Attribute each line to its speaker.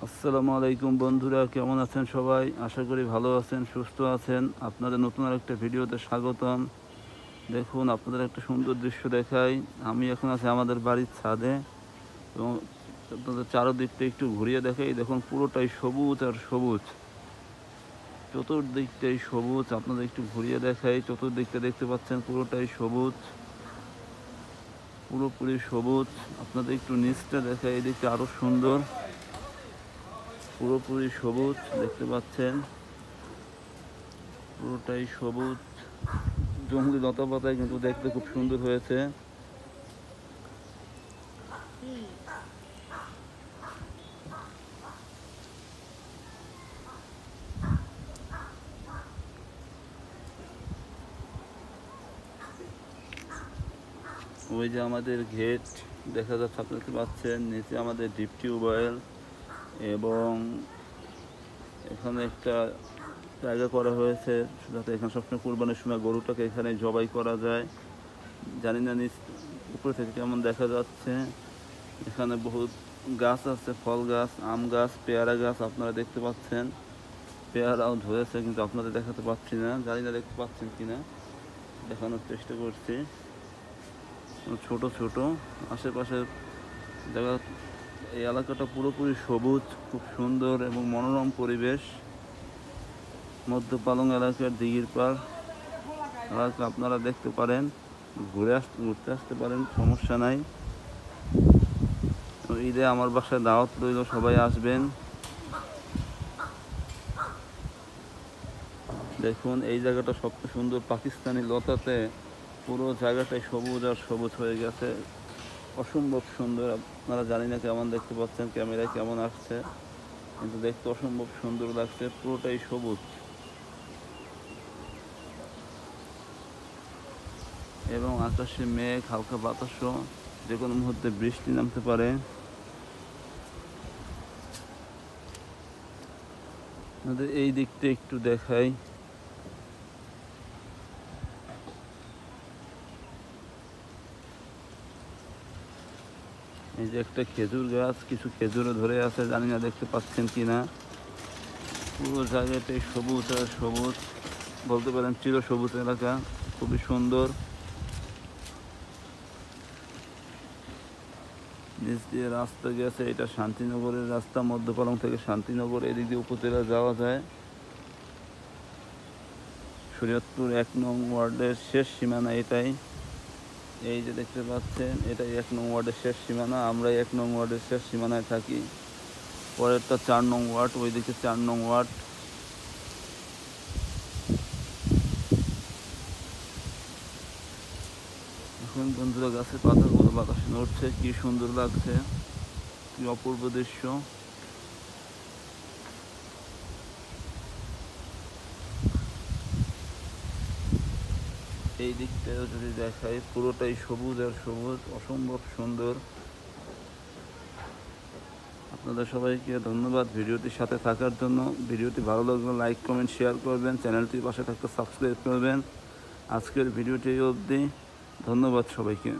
Speaker 1: আসসালামু আলাইকুম বন্ধুরা, কেমন আছেন সবাই? আশা করি ভালো আছেন, সুস্থ আছেন। আপনাদের নতুন আরেকটা ভিডিওতে স্বাগতম। দেখুন, আপনাদের একটা সুন্দর দৃশ্য দেখাই। আমি এখন আছি আমাদের বাড়ির ছাদে এবং আপনাদের চারদিকটা একটু ঘুরিয়ে দেখাই। দেখুন, পুরোটাই সবুজ আর সবুজ, চতুর্দিকটাই সবুজ। আপনাদের একটু ঘুরিয়ে দেখাই। চতুর্দিকটা দেখতে পাচ্ছেন পুরোটাই সবুজ, পুরোপুরি সবুজ। আপনাদের একটু নিচটা দেখাই, এদিকটা আরও সুন্দর, পুরোপুরি সবুজ দেখতে পাচ্ছেন, পুরোটাই সবুজ। জঙ্গলি লতা পাতায় কিন্তু দেখতে খুব সুন্দর হয়েছে। ওই যে আমাদের গেট দেখা যাচ্ছে, আপনি দেখতে পাচ্ছেন। নিচে আমাদের ডিপ টিউবওয়েল এবং এখানে একটা জায়গা করা হয়েছে যাতে এখানে সবসময় কুরবানির সময় গরুটাকে এখানে জবাই করা যায়। জানি না নিচ উপরে থেকে কেমন দেখা যাচ্ছে। এখানে বহুত গাছ আছে, ফল গাছ, আম গাছ, পেয়ারা গাছ আপনারা দেখতে পাচ্ছেন। পেয়ারাও ধরেছে কিন্তু আপনাদের দেখাতে পাচ্ছি না, জানি না দেখতে পাচ্ছেন কিনা, দেখানোর চেষ্টা করছি। ছোট ছোট আশেপাশের জায়গা, এই এলাকাটা পুরোপুরি সবুজ, খুব সুন্দর এবং মনোরম পরিবেশ। মধ্যপালং এলাকার দিঘির পাড় এলাকা আপনারা দেখতে পারেন, ঘুরতে আসতে পারেন, সমস্যা নাই। ঈদে আমার বাসায় দাওয়াত রইল, সবাই আসবেন। দেখুন, এই জায়গাটা সবচেয়ে সুন্দর। পাকিস্তানি লতাতে পুরো জায়গাটাই সবুজ আর সবুজ হয়ে গেছে, অসম্ভব সুন্দর। আপনারা জানি না কেমন দেখতে পাচ্ছেন, ক্যামেরায় কেমন আসছে, কিন্তু দেখতে অসম্ভব সুন্দর লাগছে, পুরোটাই সবুজ। এবং আকাশে মেঘ, হালকা বাতাসও, যে কোনো মুহূর্তে বৃষ্টি নামতে পারে। আমাদের এই দিকটা একটু দেখাই। এই যে একটা খেজুর গাছ, কিছু খেজুরও ধরে আছে, জানি না দেখতে পাচ্ছেন কি না। পুরো জায়গাটাই সবুজ আর সবুজ, বলতে পারেন চির সবুজ এলাকা, খুবই সুন্দর। নিচ দিয়ে রাস্তা গেছে, এটা শান্তিনগরের রাস্তা। মধ্যপালং থেকে শান্তিনগর এদিক দিয়ে উপজেলা যাওয়া যায়। শরীয়তপুর 1 নং ওয়ার্ডের শেষ সীমানা এটাই। এই যে দেখতে পাচ্ছেন, এটাই 1 নং ওয়ার্ডের শেষ সীমানা। আমরা 1 নং ওয়ার্ডের শেষ সীমানায় থাকি। পরেরটা 4 নং ওয়ার্ড, ওইদিকে 4 নং ওয়ার্ড। এখন বন্ধুরা, গাছের পাতাগুলো বাতাসে নড়ছে, কি সুন্দর লাগছে, কি অপূর্ব দৃশ্য। এই দিকটাও যদি দেখাই, পুরোটাই সবুজ আর সবুজ, অসম্ভব সুন্দর। আপনাদের সবাইকে ধন্যবাদ ভিডিওটির সাথে থাকার জন্য। ভিডিওটি ভালো লাগলে লাইক, কমেন্ট, শেয়ার করবেন। চ্যানেলটির পাশে থাকতে সাবস্ক্রাইব করবেন। আজকের ভিডিওটি অবধি, ধন্যবাদ সবাইকে।